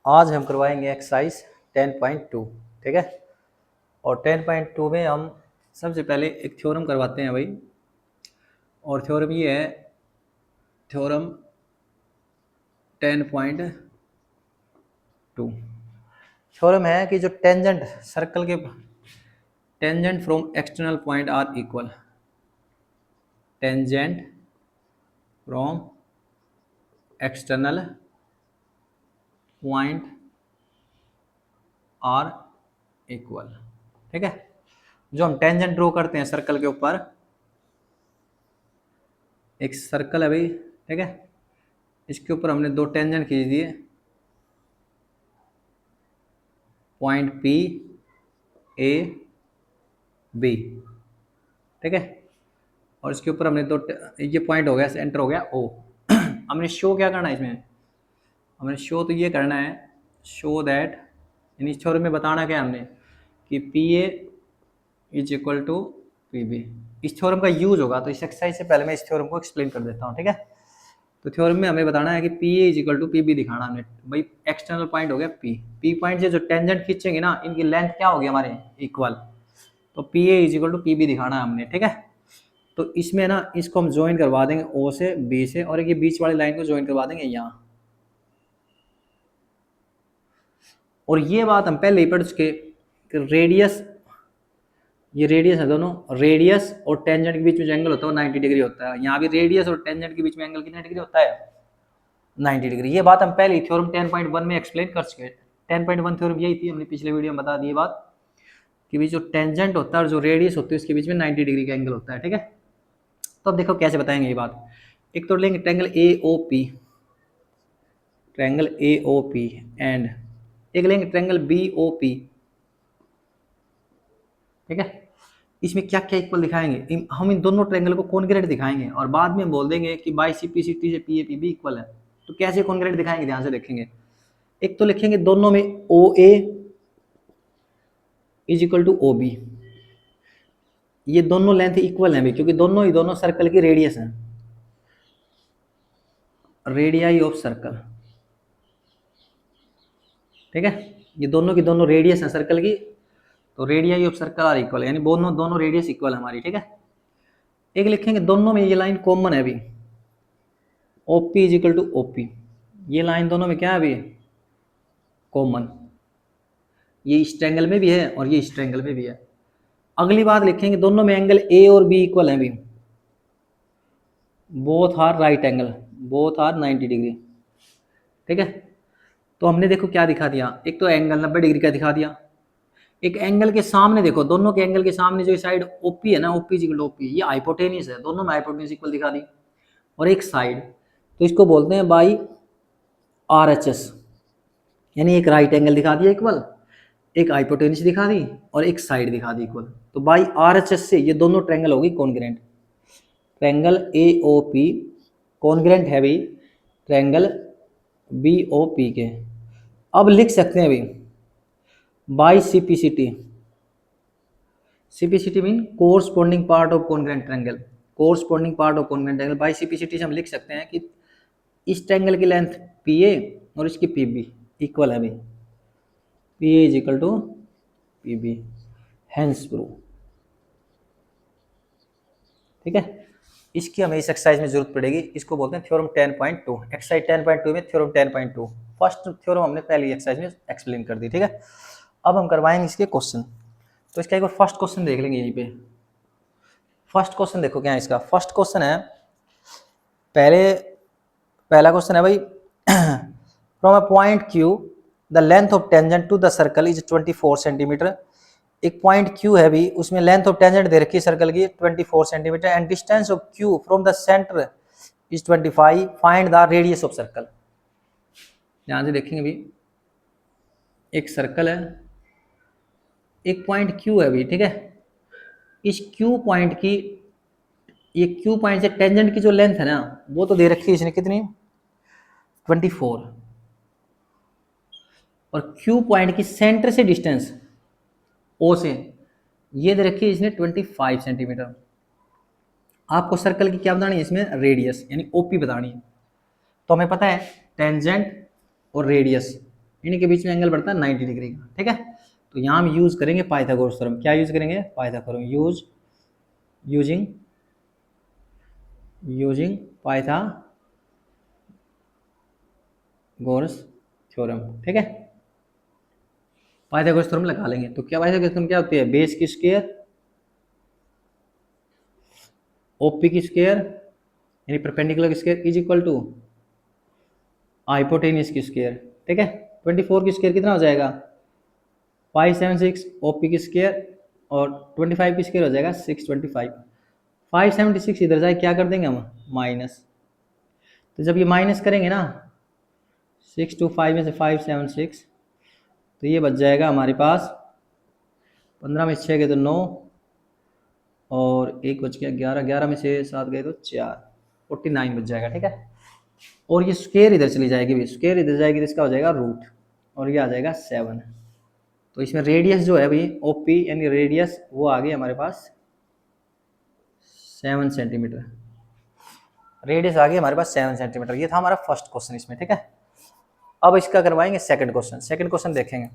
आज हम करवाएंगे एक्सरसाइज 10.2। ठीक है। और 10.2 में हम सबसे पहले एक थ्योरम करवाते हैं भाई। और थ्योरम ये है, थ्योरम 10.2 थ्योरम है कि जो टेंजेंट सर्कल के tangent from external point are equal, tangent from external point are equal. ठीक है। जो हम टेंजेंट ड्रॉ करते हैं सर्कल के ऊपर, एक सर्कल है भाई, ठीक है, इसके ऊपर हमने दो टेंजेंट खींच दिए, पॉइंट पी ए बी। ठीक है। और इसके ऊपर हमने दो, ये पॉइंट हो गया, सेंटर हो गया ओ। हमने शो क्या करना है इसमें, हमने शो तो ये करना है, शो दैट, यानी इस थ्योरम में बताना क्या है हमने कि P A is equal to P B. इस थ्योरम का यूज होगा, तो इस एक्सरसाइज से पहले मैं इस थ्योरम को एक्सप्लेन कर देता हूँ। ठीक है। तो थ्योरम में हमें बताना है कि P A is equal to P B दिखाना हमने भाई। एक्सटर्नल पॉइंट हो गया पी, पी पॉइंट से जो टेंजेंट खींचेंगे ना, इनकी लेंथ क्या होगी हमारे इक्वल। तो P A is equal to P B दिखाना है हमने। ठीक है। तो इसमें ना इसको हम ज्वाइन करवा देंगे ओ से बी से, और एक ये बीच वाली लाइन को ज्वाइन करवा देंगे यहाँ। और ये बात हम पहले ही पढ़ चुके, रेडियस, ये रेडियस है दोनों, रेडियस और टेंजेंट के बीच में जो एंगल होता है वो 90 डिग्री होता है। यहाँ भी रेडियस और टेंजेंट के बीच में एंगल कितना डिग्री होता है, 90 डिग्री। ये बात हम पहले ही थ्योरम 10.1 में एक्सप्लेन कर चुके हैं। 10.1 थ्योरम यही थी, हमने पिछले वीडियो में बता दी बात कि भी जो टेंजेंट होता है और जो रेडियस होती है उसके बीच में 90 डिग्री का एंगल होता है। ठीक है। तो अब देखो कैसे बताएंगे ये बात। एक तो लेंगे triangle A O P, triangle A O P, and एक लेंगे ट्रायंगल बी ओ पी। ठीक है। इसमें क्या क्या इक्वल दिखाएंगे, हम इन दोनों ट्रायंगल को कॉन्ग्रेट दिखाएंगे, और बाद में हम बोल देंगे कि by C P C T से P A P B equal है। तो कैसे कॉन्ग्रेट दिखाएंगे, ध्यान से देखेंगे। एक तो लिखेंगे दोनों में O A is equal to O B, ये दोनों लेंथ इक्वल है क्योंकि दोनों ही दोनों सर्कल की रेडियस है, रेडियाई ऑफ सर्कल। ठीक है। ये दोनों की दोनों रेडियस है सर्कल की, तो radii of circle are equal, यानी दोनों दोनों रेडियस इक्वल है हमारी। ठीक है। एक लिखेंगे दोनों में ये लाइन कॉमन है अभी, OP is equal to OP, ये लाइन दोनों में क्या है अभी, कॉमन। ये इस ट्रायंगल में भी है और ये इस ट्रायंगल में भी है। अगली बात लिखेंगे दोनों में एंगल ए और बी इक्वल है अभी, both are right angle, both are 90 degree. ठीक है। तो हमने देखो क्या दिखा दिया, एक तो एंगल 90 डिग्री का दिखा दिया, एक एंगल के सामने देखो, दोनों के एंगल के सामने जो साइड ओपी है ना, ओपी इक्वल ओपी, ये हाइपोटेनियस है, दोनों में हाइपोटेनियस इक्वल दिखा दी। और एक साइड, तो इसको बोलते हैं बाई आर एच एस, यानी एक राइट एंगल दिखा दिया इक्वल, एक हाइपोटेनियस दिखा दी, और एक साइड दिखा दी इक्वल। तो बाई आर एच एस से ये दोनों ट्रायंगल होगी congruent. Triangle A O P congruent है भाई ट्रायंगल बी ओ पी के। अब लिख सकते हैं भाई by CPCT, CPCT mean corresponding part of congruent triangle, corresponding part of congruent triangle. By CPCT से हम लिख सकते हैं कि इस ट्रायंगल की लेंथ पी ए और इसकी पी बी इक्वल है भाई, P A is equal to P B, hence prove. ठीक है। इसकी हमें इस एक्सरसाइज में जरूरत पड़ेगी, इसको बोलते हैं थ्योरम 10.2। एक्सरसाइज 10.2 में थ्योरम 10.2 फर्स्ट थ्योरम हमने पहली एक्सरसाइज में एक्सप्लेन कर दी। ठीक है। अब हम करवाएंगे इसके क्वेश्चन। तो इसका एक बार फर्स्ट क्वेश्चन देख लेंगे यहीं पे। फर्स्ट क्वेश्चन देखो क्या है इसका। फर्स्ट क्वेश्चन है, पहला क्वेश्चन है भाई, from a point Q the length of tangent to the circle is 24 centimetre. एक पॉइंट क्यू है भी, उसमें लेंथ ऑफ टेंजेंट दे रखी है सर्कल की 24 centimetre, and distance of Q from the centre is 25, find the radius of circle. ध्यान से देखेंगे भी, एक सर्कल है, एक पॉइंट क्यू है भी। ठीक है। इस क्यू पॉइंट की, ये क्यू पॉइंट से टेंजेंट की जो लेंथ है ना, वो तो दे रखी है इसने कितनी, 24, और क्यू पॉइंट की सेंटर से डिस्टेंस ओ से ये दे रखी है इसने 25 सेंटीमीटर। आपको सर्कल की क्या बतानी है इसमें, रेडियस, यानी ओपी बतानी है। तो हमें पता है टेंजेंट और रेडियस, इनके बीच में एंगल बढ़ता है 90 डिग्री का, ठीक है। तो यहाँ हम यूज करेंगे पाइथागोरस थ्योरम। क्या यूज करेंगे? पाइथागोरस, यूजिंग पाइथागोरस थ्योरम, ठीक है। पाइथागोरस थ्योरम लगा लेंगे। तो क्या पाइथागोरस थ्योरम क्या होती है? बेस की स्क्वायर ओपी की स्क्वायर यानी perpendicular square is equal to hypotenuse की स्क्वायर, ठीक है। 24 की स्क्वायर कितना हो जाएगा? 576 ओपी की स्क्वायर और 25 की स्क्वायर हो जाएगा 625। 576 इधर जाए क्या कर देंगे हम? माइनस। तो जब ये माइनस करेंगे ना 6 to 5 में से 576 तो ये बच जाएगा हमारे पास 15 में 6 गए तो 9 और एक बच गया 11, 11 में से 7 गए तो 4, 49 बच जाएगा, ठीक है। और ये स्क्वायर इधर चली जाएगी भी, स्क्वायर इधर जाएगी तो इसका हो जाएगा रूट और ये आ जाएगा 7। तो इसमें रेडियस जो है अभी ओपी यानी रेडियस वो आ गई हमारे पास 7 सेंटीमीटर। रेडियस आ गई हमारे पास 7 सेंटीमीटर। ये था हमारा फर्स्ट क्वेश्चन इसमें, ठीक है। अब इसका करवाएंगे सेकंड क्वेश्चन। सेकंड क्वेश्चन देखेंगे,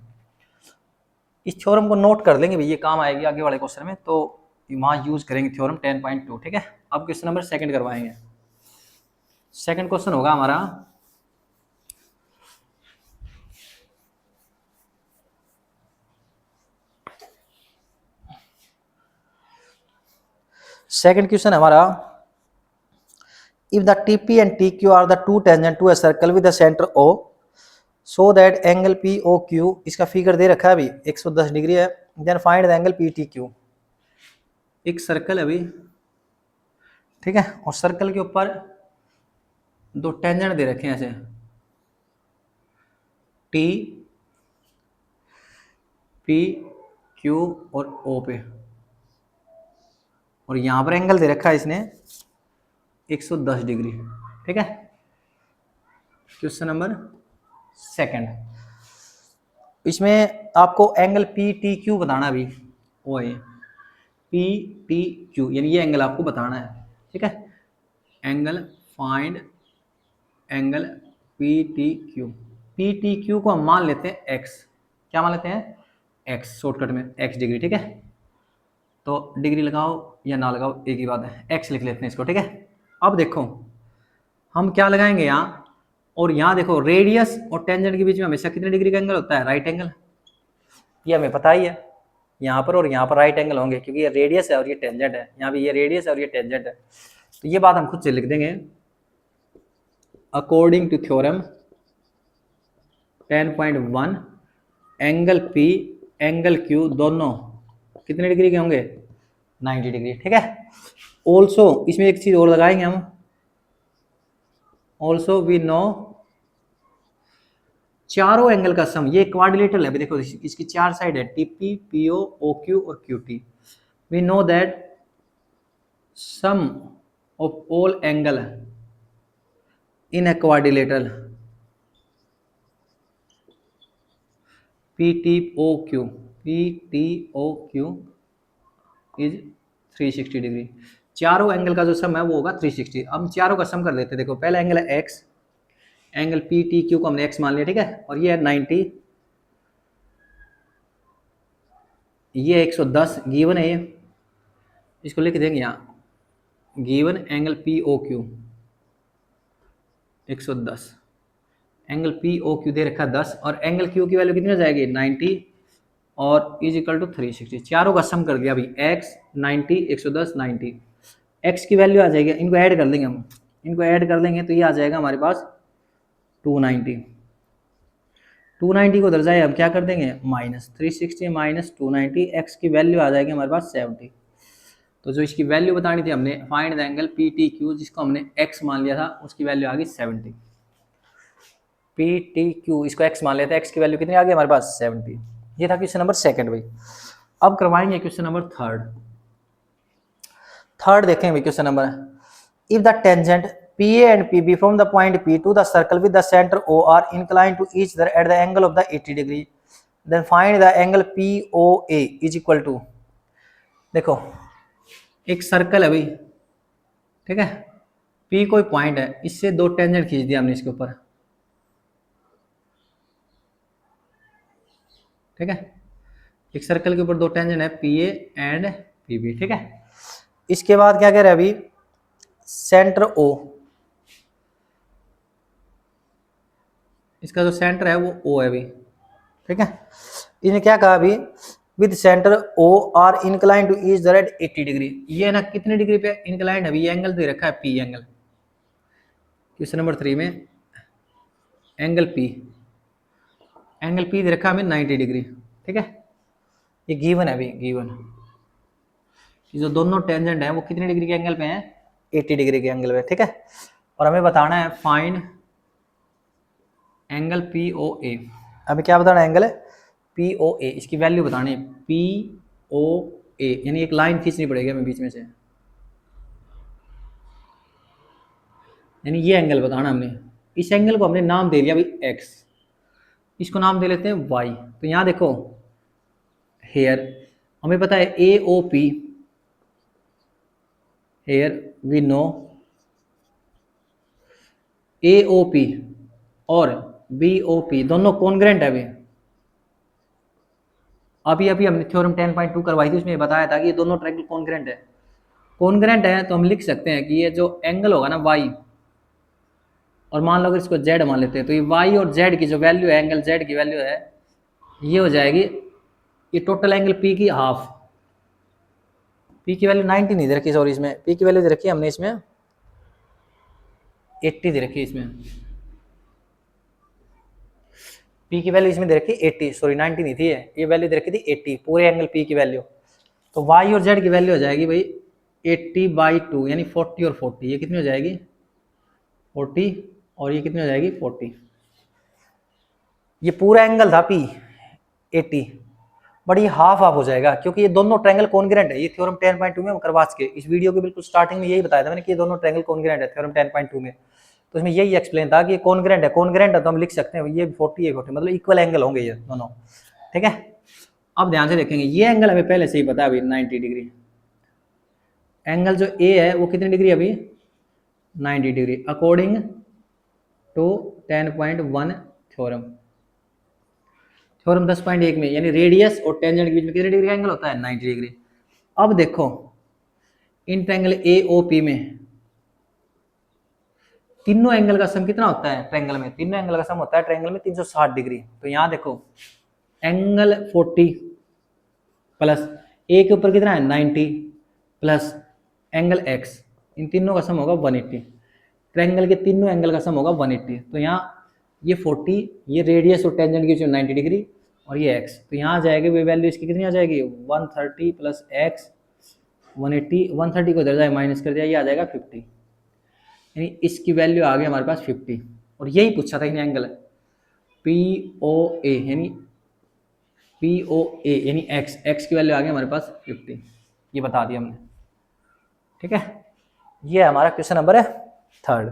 इस थ्योरम को नोट कर लेंगे भाई, ये काम आएगी आगे वाले क्वेश्चन में, तो वहाँ यूज करेंगे थ्योरम 10.2, ठीक है। अब क्वेश्चन नंबर सेकंड करवाएंगे। सेकंड क्वेश्चन होगा हमारा सेकंड क्वेश्चन हमारा, if the TP and TQ are the two tangent to a circle with the center O so that angle POQ, इसका फिगर दे रखा है अभी 110 डिग्री है, then find the angle PTQ। एक circle है अभी, ठीक है, और सर्कल के ऊपर दो टेंजेंट दे रखे हैं ऐसे T P Q और O पे, और यहां पर एंगल दे रखा है इसने 110 डिग्री, ठीक है। क्वेश्चन नंबर सेकंड, इसमें आपको एंगल पी टी क्यू बताना भी, वो है पी टी क्यू यानी ये एंगल आपको बताना है, ठीक है। Angle find angle P T Q. P T Q को हम मान लेते हैं एक्स। क्या मान लेते हैं? एक्स, शॉर्टकट में एक्स डिग्री, ठीक है। तो डिग्री लगाओ या ना लगाओ एक ही बात है, एक्स लिख लेते हैं इसको, ठीक है। अब देखो हम क्या लगाएंगे यहाँ, और यहाँ देखो रेडियस और टेंजेंट के बीच में हमेशा कितने डिग्री का एंगल होता है? Right angle. ये हमें पता ही है, यहाँ पर और यहाँ पर राइट एंगल होंगे क्योंकि ये रेडियस है और ये टेंजेंट है, यहाँ भी ये रेडियस है और ये टेंजेंट है। तो ये बात हम खुद से लिख देंगे, according to theorem 10.1 angle P angle Q दोनों कितने डिग्री के होंगे? 90 डिग्री, ठीक है। ऑल्सो इसमें एक चीज और लगाएंगे हम, ऑल्सो वी नो चारों एंगल का सम, ये क्वाड्रिलेटरल है, अभी देखो इसकी चार साइड है टीपी पीओ ओक्यू और QT. We know that sum of all angle in a quadrilateral P T O Q is 360 degree. चारों एंगल का जो सम है वो होगा 360। अब चारों का सम कर देते हैं। देखो पहला एंगल है x, angle P T Q को हमने एक्स मान लिया, ठीक है, और ये है 90, ये 110 गिवन है, ये इसको लिख देंगे यहाँ given angle P O Q 110, angle P O Q दे रखा 10 और एंगल क्यू की वैल्यू कितनी हो जाएगी? 90 और इज इक्वल टू 360। चारों का सम कर दिया अभी, एक्स 90 110 90, एक्स की वैल्यू आ जाएगी, इनको ऐड कर देंगे हम, इनको ऐड कर देंगे तो ये आ जाएगा हमारे पास 290। 290 को उधर जाए हम क्या कर देंगे? माइनस 360 माइनस 290, एक्स की वैल्यू आ जाएगी हमारे पास 70। तो जो इसकी वैल्यू बतानी थी हमने, find the angle P T Q, जिसको हमने एक्स मान लिया था, उसकी वैल्यू आ गई 70। पी टी क्यू इसको एक्स मान लिया था, एक्स की वैल्यू कितनी आ गई हमारे पास? 70। ये था क्वेश्चन नंबर सेकंड भाई। अब करवाएंगे क्वेश्चन नंबर थर्ड। थर्ड देखेंगे भाई question number, if the tangent PA and PB from the point P to the circle with the center O are inclined to each other at the angle of the 80 degree, then find the angle POA is equal to। देखो एक circle है भाई, ठीक है, P कोई point है, इससे दो टेंजेंट खींच दिया हमने इसके ऊपर, ठीक है। एक सर्कल के ऊपर दो टेंजेंट है P A and P B, ठीक है। इसके बाद क्या कह रहे हैं अभी, सेंटर ओ, इसका जो सेंटर है वो ओ है अभी, ठीक है। इसने क्या कहा अभी, with centre O are inclined to each the red 80 degree. ये ना कितने डिग्री पे इंक्लाइन है अभी, ये एंगल दे रखा है पी एंगल, क्वेश्चन नंबर 3 में एंगल पी दे रखा है हमें 90 डिग्री, ठीक है। ये गिवन है अभी, गिवन जो दोनों टेंजेंट हैं वो कितने डिग्री के एंगल पे हैं, 80 डिग्री के एंगल पे, ठीक है। और हमें बताना है फाइंड एंगल पी ओ ए। हमें क्या बताना है, एंगल पी ओ ए, इसकी वैल्यू बतानी है पी ओ ए, यानी एक लाइन खींचनी पड़ेगी हमें बीच में से, यानी ये एंगल बताना हमने। इस एंगल को हमने नाम दे लिया भाई एक्स, इसको नाम दे लेते हैं वाई। तो यहाँ देखो हेयर हमें पता है A O P, here we know A O P और बी ओ पी दोनों कॉन्ग्रेंट है अभी अभी हमने थ्योरम 10.2 करवाई थी, उसमें बताया था कि ये दोनों ट्रायंगल कॉन्ग्रेंट है। कॉन्ग्रेंट है तो हम लिख सकते हैं कि ये जो एंगल होगा ना वाई, और मान लो अगर इसको जेड मान लेते हैं, तो ये वाई और जेड की जो वैल्यू है, एंगल जेड की वैल्यू है, ये हो जाएगी, ये टोटल एंगल पी की हाफ, पी की वैल्यू 90 नहीं दे रखी, सॉरी इसमें पी की वैल्यू दे रखी है हमने इसमें 80 दे रखी है, इसमें पी की वैल्यू इसमें दे रखी 80, सॉरी 90 नहीं थी, ये वैल्यू दे रखी थी 80 पूरे एंगल पी की वैल्यू। तो वाई और जेड की वैल्यू हो जाएगी भाई 80/2 यानी 40 और 40, ये कितनी हो जाएगी 40, और ये कितनी हो जाएगी 40। ये पूरा एंगल था पी 80, बट ये हाफ हाफ हो जाएगा क्योंकि ये दोनों ट्रायंगल कॉन्ग्रेंट है। ये थ्योरम 10.2 में करवा के इस वीडियो के बिल्कुल स्टार्टिंग में यही बताया था मैंने कि ये दोनों ट्रायंगल कॉन्ग्रेंट है थ्योरम 10.2 में। तो इसमें यही एक्सप्लेन था कि ये कॉन्ग्रेंट है तो हम लिख सकते हैं ये 40 है 40, मतलब इक्वल एंगल होंगे ये दोनों, ठीक है। अब ध्यान से देखेंगे, ये एंगल हमें पहले से ही पता है अभी 90 डिग्री, एंगल जो ए है वो कितनी डिग्री अभी 90 degree according to 10.1 theorem. Theorem 10.1 में यानी रेडियस और टेंजेंट के बीच में कितने डिग्री का एंगल होता है 90 डिग्री। अब देखो in triangle A O P में तीनों एंगल का सम कितना होता है ट्रायंगल में, तीनों एंगल का सम होता है ट्रायंगल में 360 डिग्री। तो यहाँ देखो एंगल 40 प्लस ए के ऊपर कितना है 90 प्लस एंगल एक्स, इन तीनों का सम होगा 180। ट्रायंगल के तीनों एंगल का सम होगा 180। तो यहाँ ये 40, ये रेडियस और टेंजेंट की 90 डिग्री और ये x, तो यहाँ आ जाएगी वो वैल्यू इसकी कितनी आ जाएगी 130 प्लस एक्स 180, 130 को इधर जाए माइनस कर दिया, ये आ जाएगा 50, यानी इसकी वैल्यू आ गई हमारे पास 50। और यही पूछा था इन एंगल पी ओ ए, यानी पी ओ ए यानी x की वैल्यू आ गई हमारे पास 50, ये बता दिया हमने, ठीक है। ये हमारा क्वेश्चन नंबर है 3।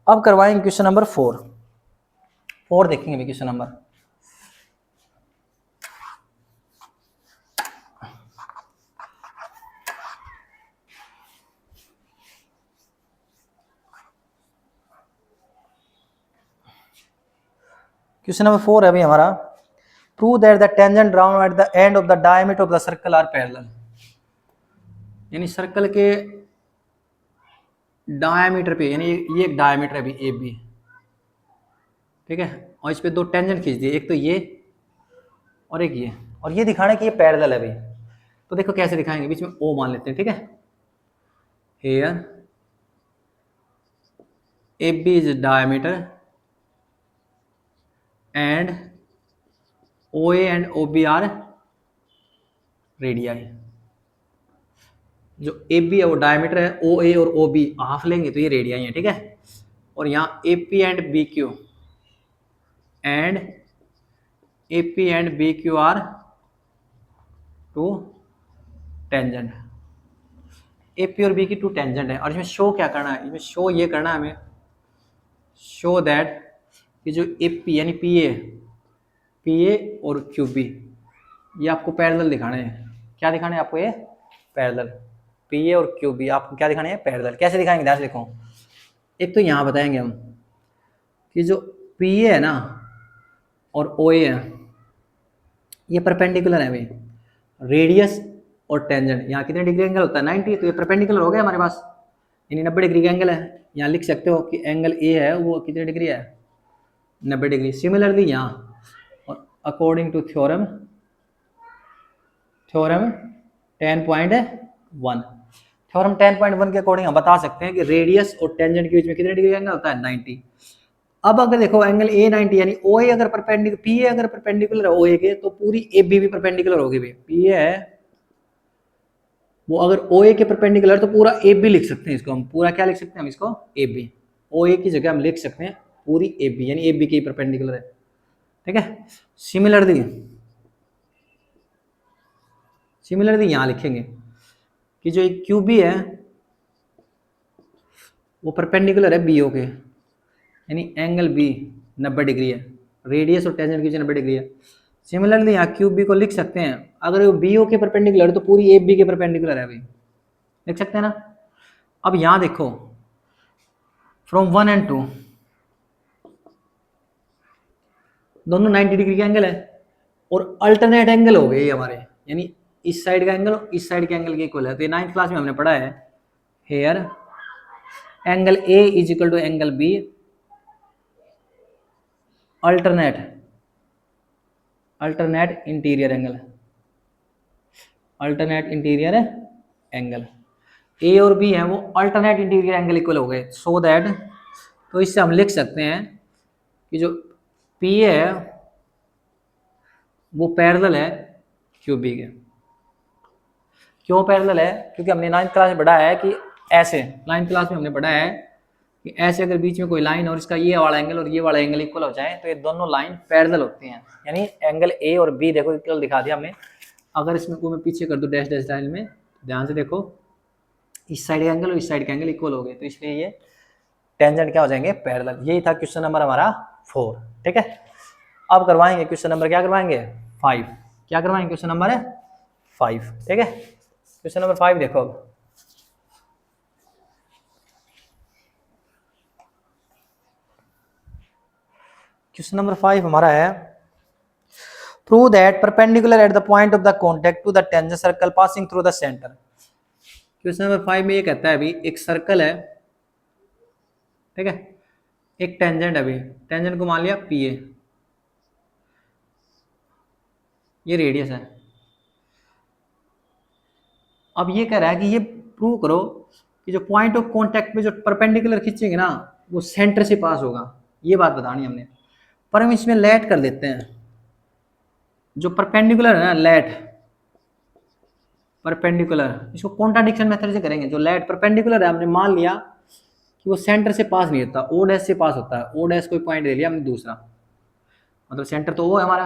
अब करवाएंगे क्वेश्चन नंबर 4 देखेंगे अभी क्वेश्चन नंबर। क्वेश्चन नंबर 4 है अभी हमारा, prove that the tangent drawn at the end of the diameter of the circle are parallel, यानी सर्कल के डायमीटर पे, यानी ये एक डायमीटर है अभी ए बी, ठीक है, और इस पे दो टेंजेंट खींच दिए, एक तो ये और एक ये, और ये दिखाना कि ये पैरेलल है अभी। तो देखो कैसे दिखाएंगे, बीच में ओ मान लेते हैं, ठीक है। Here A B is diameter and O A and O B are radii. जो ए बी है वो डायमीटर है, ओ ए और ओ बी हाफ लेंगे तो ये रेडियाई है, ठीक है। और यहाँ A P and B Q and A P and B Q are two tangent, A P और बी की टू टेंजेंट है। और इसमें शो क्या करना है, इसमें शो ये करना है हमें, शो दैट कि जो ए पी यानी पी ए और क्यू बी ये आपको पैरेलल दिखाने हैं। क्या दिखाने हैं आपको, ये पैरेलल, पी ए और क्यू बी आपको क्या दिखाने हैं पैरेलल। कैसे दिखाएंगे ध्यान से देखो, एक तो यहाँ बताएंगे हम कि जो पी ए है ना और ओ ए है, ये परपेंडिकुलर है भाई, रेडियस और टेंजेंट, यहाँ कितने डिग्री एंगल होता है 90, तो ये परपेंडिकुलर हो गया हमारे पास, यानी 90 डिग्री का एंगल है। यहाँ लिख सकते हो कि एंगल ए है वो कितने डिग्री है 90 डिग्री। सिमिलरली यहाँ, और according to theorem theorem 10.1 theorem 10.1 के अकॉर्डिंग हम बता सकते हैं कि रेडियस और टेंजेंट के बीच में कितने डिग्री एंगल होता है 90। अब अगर देखो एंगल ए 90 यानी ओ ए अगर परपेंडिकुलर पी ए अगर परपेंडिकुलर है ओ ए के, तो पूरी ए बी भी परपेंडिकुलर होगी भाई। पी ए है वो अगर ओ ए के परपेंडिकुलर, तो पूरा ए बी लिख सकते हैं इसको हम, पूरा क्या लिख सकते हैं हम इसको ए बी, ओ ए की जगह हम लिख सकते हैं पूरी ए बी, यानी ए बी के परपेंडिकुलर है। ठीक है, सिमिलरली यहाँ लिखेंगे कि जो एक क्यू बी है वो परपेंडिकुलर है बी ओ के, यानी एंगल बी 90 डिग्री है, रेडियस और टेंजेंट के बीच 90 डिग्री है। सिमिलरली यहाँ क्यू बी को लिख सकते हैं, अगर वो बी ओ के परपेंडिकुलर है तो पूरी ए बी के परपेंडिकुलर है भाई, लिख सकते हैं ना। अब यहाँ देखो फ्रॉम 1 and 2 दोनों 90 डिग्री के एंगल है, और अल्टरनेट एंगल हो गए हमारे, यानी इस साइड का एंगल इस साइड के एंगल के इक्वल है। तो ये 9th क्लास में हमने पढ़ा है, here angle A is equal to angle B alternate interior angle, alternate interior angle A और बी है वो अल्टरनेट इंटीरियर एंगल इक्वल हो गए, सो दैट, तो इससे हम लिख सकते हैं कि जो पी है वो पैरेलल है क्यू बी के। क्यों पैरेलल है? क्योंकि हमने 9th क्लास में पढ़ा है कि ऐसे, 9th क्लास में हमने पढ़ा है कि ऐसे अगर बीच में कोई लाइन और इसका ये वाला एंगल और ये वाला एंगल इक्वल हो जाए तो ये दोनों लाइन पैरेलल होती हैं, यानी एंगल ए और बी देखो इक्वल दिखा दिया हमने। अगर इसमें को मैं पीछे कर दूं डैश डैश स्टाइल में, ध्यान से देखो, इस साइड का एंगल और इस साइड का एंगल इक्वल हो गए, तो इसलिए ये टेंजेंट क्या हो जाएंगे पैरेलल। यही था क्वेश्चन नंबर हमारा 4। ठीक है, अब करवाएंगे क्वेश्चन नंबर क्या करवाएंगे 5। क्या करवाएंगे क्वेश्चन नंबर 5। ठीक है, क्वेश्चन नंबर 5 देखो। अब क्वेश्चन नंबर 5 हमारा है, prove that perpendicular at the point of the contact to the tangent circle passing through the centre. Question number 5 में ये कहता है अभी एक सर्कल है, ठीक है, एक टेंजेंट है, अभी टेंजेंट को मान लिया पी ए, ये रेडियस है। अब ये कह रहा है कि ये प्रूव करो कि जो पॉइंट ऑफ कांटेक्ट में जो परपेंडिकुलर खींचेंगे ना वो सेंटर से पास होगा, ये बात बतानी हमने। पर हम इसमें लेट कर देते हैं, जो परपेंडिकुलर है ना लेट परपेंडिकुलर, इसको कॉन्ट्राडिक्शन मेथड से करेंगे। जो लेट परपेंडिकुलर है हमने मान लिया कि वो सेंटर से पास नहीं होता, ओ डैश से पास होता है। ओ डैश कोई पॉइंट ले लिया हमने दूसरा, मतलब सेंटर तो वो है हमारा,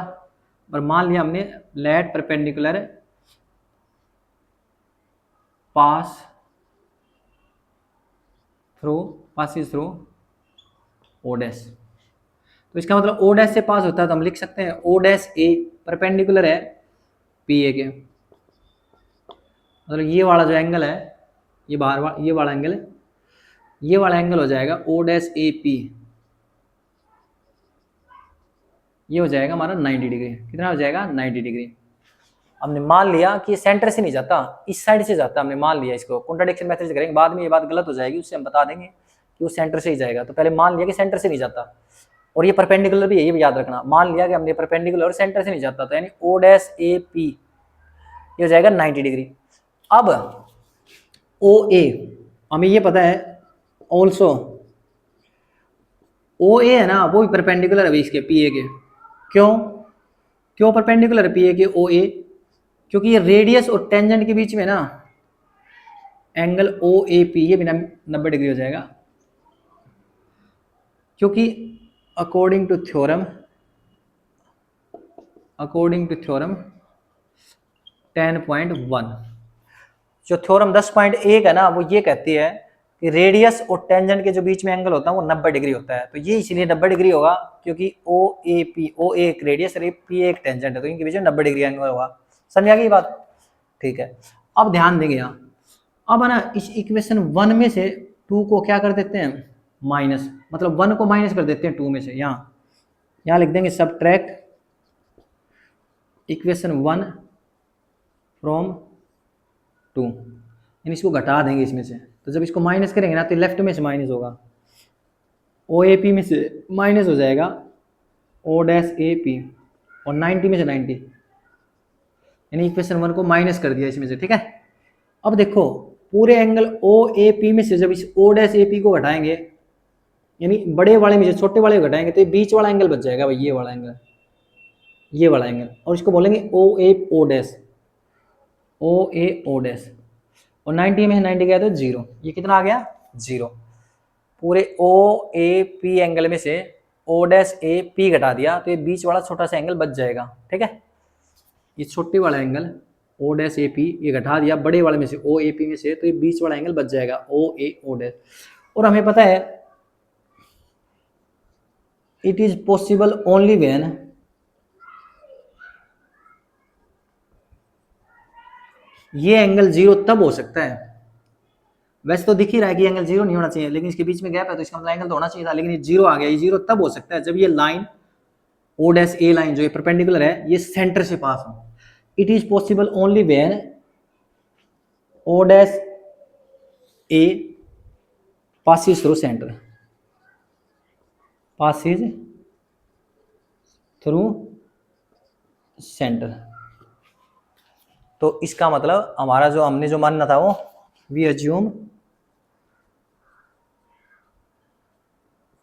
पर मान लिया हमने लेट परपेंडिकुलर पास पासिस थ्रू ओ डैश, तो इसका मतलब ओ डैश से पास होता है, तो हम लिख सकते हैं ओ डैश ए परपेंडिकुलर है पी ए के, मतलब ये वाला जो एंगल है, ये बाहर ये वाला एंगल है, ये वाला एंगल हो जाएगा ओ डैश ए पी, ये हो जाएगा हमारा 90 डिग्री। कितना हो जाएगा 90 डिग्री। हमने मान लिया कि सेंटर से नहीं जाता, इस साइड से जाता, हमने मान लिया। इसको कॉन्ट्राडिक्शन मेथड से करेंगे, बाद में ये बात गलत हो जाएगी, उससे हम बता देंगे कि वो सेंटर से ही जाएगा। तो पहले मान लिया कि सेंटर से नहीं जाता, और ये परपेंडिकुलर भी है, ये भी याद रखना। मान लिया कि हमने परपेंडिकुलर और सेंटर से नहीं जाता, तो यानी ओ डैश ए पी ये हो जाएगा 90 डिग्री। अब ओ ए हमें ये पता है ऑल्सो, ओ ए है ना वो भी परपेंडिकुलर है इसके पी ए के। क्यों परपेंडिकुलर है पी ए के ओ ए? क्योंकि ये रेडियस और टेंजेंट के बीच में ना एंगल ओ ए पी ये भी 90 डिग्री हो जाएगा, क्योंकि अकॉर्डिंग टू थ्योरम 10.1, जो थ्योरम 10.1 है ना वो ये कहती है कि रेडियस और टेंजेंट के जो बीच में एंगल होता है वो 90 डिग्री होता है। तो ये इसलिए 90 डिग्री होगा क्योंकि ओ ए पी, ओ ए एक रेडियस और पी एक टेंजेंट है, तो इनके बीच में 90 डिग्री एंगल होगा। समझ आ गई बात? ठीक है, अब ध्यान देंगे यहाँ। अब है ना इस इक्वेशन 1 में से 2 को क्या कर देते हैं माइनस, मतलब 1 को माइनस कर देते हैं 2 में से। यहाँ लिख देंगे सबट्रैक्ट इक्वेशन 1 फ्रॉम 2, यानी इसको घटा देंगे इसमें से, तो जब इसको माइनस करेंगे ना तो लेफ्ट में से माइनस होगा, ओ ए पी में से माइनस हो जाएगा ओ डैश ए पी, और 90 में से 90, यानी इक्वेशन 1 को माइनस कर दिया इसमें से, ठीक है। अब देखो पूरे एंगल ओ ए पी में से जब इस ओ डैश ए पी को घटाएंगे, यानी बड़े वाले में से छोटे वाले को घटाएंगे, तो ये बीच वाला एंगल बच जाएगा भाई, ये वाला एंगल, ये वाला एंगल, और इसको बोलेंगे ओ ए ओ डैश, ओ ए ओ डैश, और 90 में से 90 गया तो 0, ये कितना आ गया 0। पूरे ओ ए पी एंगल में से ओ डैश ए पी घटा दिया तो ये बीच वाला छोटा सा एंगल बच जाएगा, ठीक है। ये छोटे वाला angle O dash A P ये घटा दिया बड़े वाले में से ओ ए पी में से, तो ये बीच वाला एंगल बच जाएगा ओ ए ओ डैश। और हमें पता है it is possible only when ये एंगल 0 तब हो सकता है, वैसे तो दिख ही रहा है कि एंगल 0 नहीं होना चाहिए, लेकिन इसके बीच में गैप है तो इसका मतलब एंगल तो होना चाहिए था, लेकिन ये 0 आ गया। ये 0 तब हो सकता है जब ये line O dash A line जो ये परपेंडिकुलर है ये सेंटर से पास हो। It is possible only when O dash A passes through center, passes through center। तो इसका मतलब हमारा जो हमने जो मानना था वो वी अज्यूम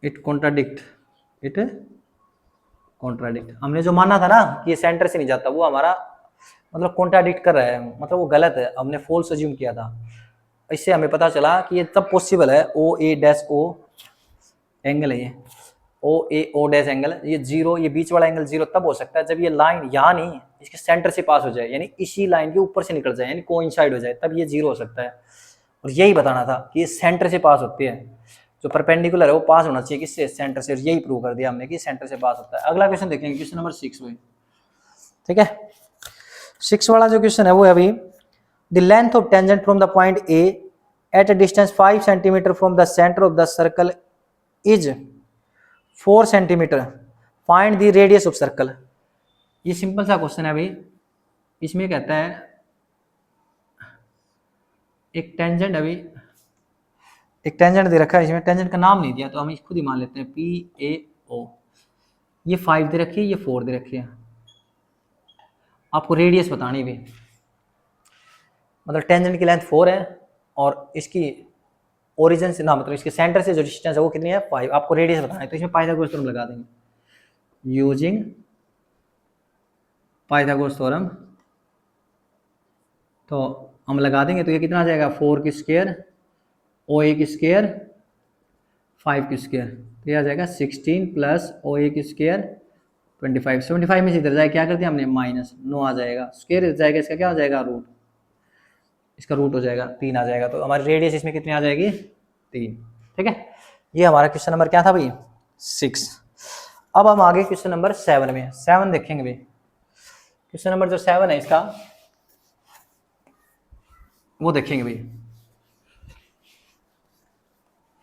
इट कॉन्ट्राडिक्ट, हमने जो माना था ना कि ये सेंटर से नहीं जाता, वो हमारा मतलब कॉन्ट्राडिक्ट कर रहा है, मतलब वो गलत है, हमने फॉल्स अज्यूम किया था। इससे हमें पता चला कि ये तब पॉसिबल है ओ ए डैश ओ एंगल है, ये ओ ए ओ डैश एंगल, ये 0, ये बीच वाला एंगल 0 तब हो सकता है जब ये लाइन यहाँ नहीं इसके सेंटर से पास हो जाए, यानी इसी लाइन के ऊपर से निकल जाए, यानी कोइंसाइड हो जाए, तब ये 0 हो सकता है। और यही बताना था कि ये सेंटर से पास होती है, जो परपेंडिकुलर है वो पास होना चाहिए किससे, सेंटर से, यही प्रूव कर दिया हमने कि सेंटर से पास होता है। अगला क्वेश्चन देखेंगे, क्वेश्चन नंबर 6 में, ठीक है। 6 वाला जो क्वेश्चन है वो है अभी the length of tangent from the point A at a distance 5 centimetre from the centre of the circle is 4 centimetre, find the radius of circle. ये सिंपल सा क्वेश्चन है अभी। इसमें कहता है एक टेंजेंट, अभी एक टेंजेंट दे रखा है, इसमें टेंजेंट का नाम नहीं दिया तो हम खुद ही मान लेते हैं पी ए ओ। ये 5 दे रखी है, ये 4 दे रखी है, आपको रेडियस बतानी भी, मतलब टेंजेंट की लेंथ 4 है और इसकी ओरिजिन से ना, मतलब इसके सेंटर से जो डिस्टेंस है वो कितनी है 5, आपको रेडियस बताना है, तो इसमें पाइथागोरस थ्योरम लगा देंगे यूजिंग पाइथागोरस थ्योरम। तो हम लगा देंगे तो ये कितना आ जाएगा 4 की स्क्वायर ओ ए की स्क्वायर 5 की स्क्वायर, तो ये आ जाएगा 16 प्लस ओ ए की स्क्वायर 25, 75 में से इधर जाए क्या कर दिया हमने माइनस 9 आ जाएगा, स्क्वायर इधर जाएगा, इसका क्या हो जाएगा रूट, इसका रूट हो जाएगा 3 आ जाएगा, तो हमारी रेडियस इसमें कितनी आ जाएगी 3, ठीक है। ये हमारा क्वेश्चन नंबर क्या था भाई 6। अब हम आगे क्वेश्चन नंबर 7 में 7 देखेंगे भाई। क्वेश्चन नंबर जो 7 है इसका वो देखेंगे भाई।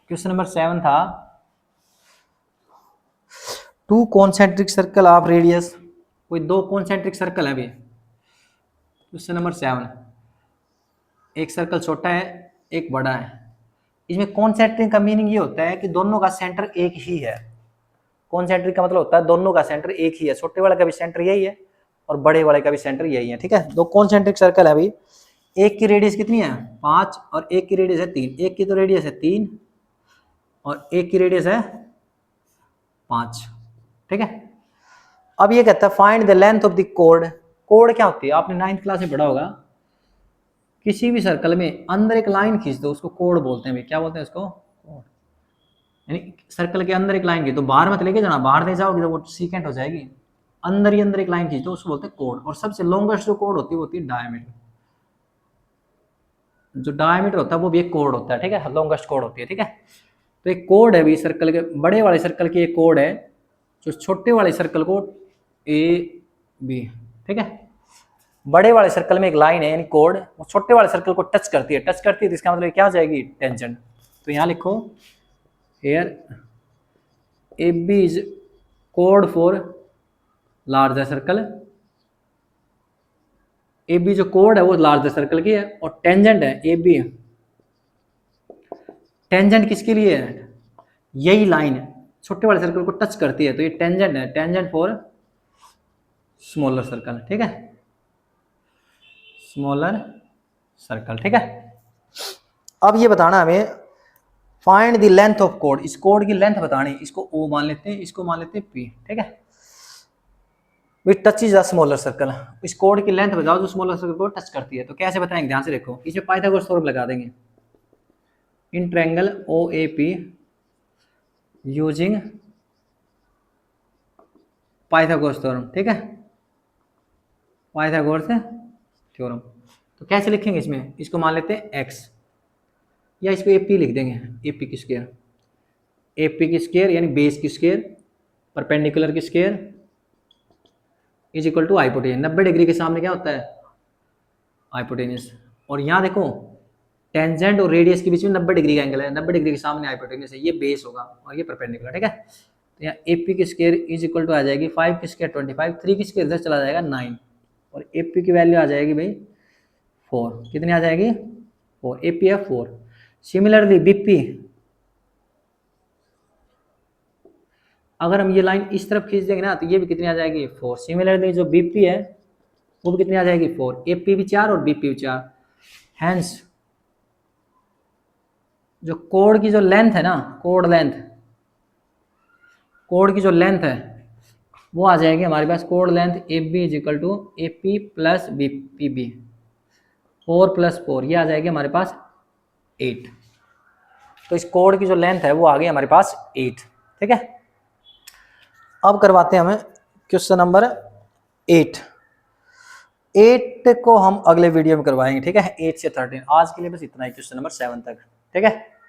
क्वेश्चन नंबर 7 था 2 कॉन्सेंट्रिक सर्कल ऑफ रेडियस, कोई 2 कॉन्सेंट्रिक सर्कल है भाई। क्वेश्चन नंबर 7, एक सर्कल छोटा है एक बड़ा है, इसमें कॉन्सेंट्रिक का मीनिंग ये होता है कि दोनों का सेंटर एक ही है। कॉन्सेंट्रिक का मतलब होता है दोनों का सेंटर एक ही है, छोटे वाले का भी सेंटर यही है और बड़े वाले का भी सेंटर यही है, ठीक है। 2 कॉन्सेंट्रिक सर्कल है अभी, एक की रेडियस कितनी है 5 और एक की रेडियस है 3, एक की तो रेडियस है 3 और एक की रेडियस है 5, ठीक है। अब ये कहता है find the length of the code. Code क्या होती है, आपने 9th क्लास में पढ़ा होगा, किसी भी सर्कल में अंदर एक लाइन खींच दो उसको कोड बोलते हैं भाई, क्या बोलते हैं उसको, यानी सर्कल के अंदर एक लाइन खींच दो, बाहर मत लेके जाना, बाहर ले जाओगे तो वो सीकेंट हो जाएगी, अंदर ही अंदर एक लाइन खींच दो उसको बोलते हैं कोड। और सबसे लॉन्गेस्ट जो कोड होती है वो होती है डायमीटर, जो डायमीटर होता है वो भी एक कोड होता है, ठीक है, लॉन्गेस्ट कोड होती है, ठीक है। तो एक कोड है भी सर्कल के, बड़े वाले सर्कल की एक कोड है जो छोटे वाले सर्कल को ए बी, ठीक है। बड़े वाले सर्कल में एक लाइन है यानी कोड, वो छोटे वाले सर्कल को टच करती है, तो इसका मतलब क्या हो जाएगी टेंजेंट। तो यहाँ लिखो हेयर ए बी इज कोड for larger circle A B जो कोड है वो लार्जर सर्कल की है, और टेंजेंट है ए बी, टेंजेंट किसके लिए है, यही लाइन छोटे वाले सर्कल को टच करती है, तो ये टेंजेंट है, टेंजेंट फॉर स्मॉलर सर्कल, ठीक है, स्मॉलर सर्कल, ठीक है। अब ये बताना हमें find the length of code, इस कोड की लेंथ बतानी, इसको ओ मान लेते हैं, इसको मान लेते हैं पी, ठीक है। विच टचेस द स्मॉलर सर्कल, इस कोड की लेंथ बताओ जो स्मॉलर सर्कल को टच करती है। तो कैसे बताएंगे, ध्यान से देखो, इसमें पाइथागोरस थ्योरम लगा देंगे, in triangle O A P using Pythagoras theorem, ठीक है, पाइथागोरस थ्योरम। तो कैसे लिखेंगे इसमें, इसको मान लेते हैं एक्स, या इसको ए पी लिख देंगे, ए पी की स्क्वायर, ए पी की स्क्वायर यानी बेस की स्क्वायर, परपेंडिकुलर की square is equal to hypotenuse. 90 degree के सामने क्या होता है, हाइपोटेन्यूस। और यहाँ देखो टेंजेंट और रेडियस के बीच में 90 डिग्री का एंगल है, 90 डिग्री के सामने हाइपोटेन्यूस है, ये बेस होगा और ये परपेंडिकुलर, ठीक है। तो यहाँ ए पी की स्क्वायर इज इक्वल टू आ जाएगी 5 की स्क्वायर 25, 3 की स्क्वायर इधर चला जाएगा 9, और ए पी की वैल्यू आ जाएगी भाई 4, कितनी आ जाएगी 4, ए पी है 4। सिमिलरली बी पी, अगर हम ये लाइन इस तरफ खींच देंगे ना तो ये भी कितनी आ जाएगी 4। सिमिलरली जो बी पी है वो भी कितनी आ जाएगी 4, ए पी भी 4 और बी पी भी 4। हैंस जो कोड की जो लेंथ है ना, कोड लेंथ, कोड की जो लेंथ है वो आ जाएगी हमारे पास, कोड length A B is equal to A P plus B P B, 4 + 4, ये आ जाएगी हमारे पास 8। तो इस कोड की जो लेंथ है वो आ गई हमारे पास 8, ठीक है। अब करवाते हैं हमें क्वेश्चन नंबर 8 को हम अगले वीडियो में करवाएंगे, ठीक है, 8 से 13। आज के लिए बस इतना ही, क्वेश्चन नंबर 7 तक, ठीक है।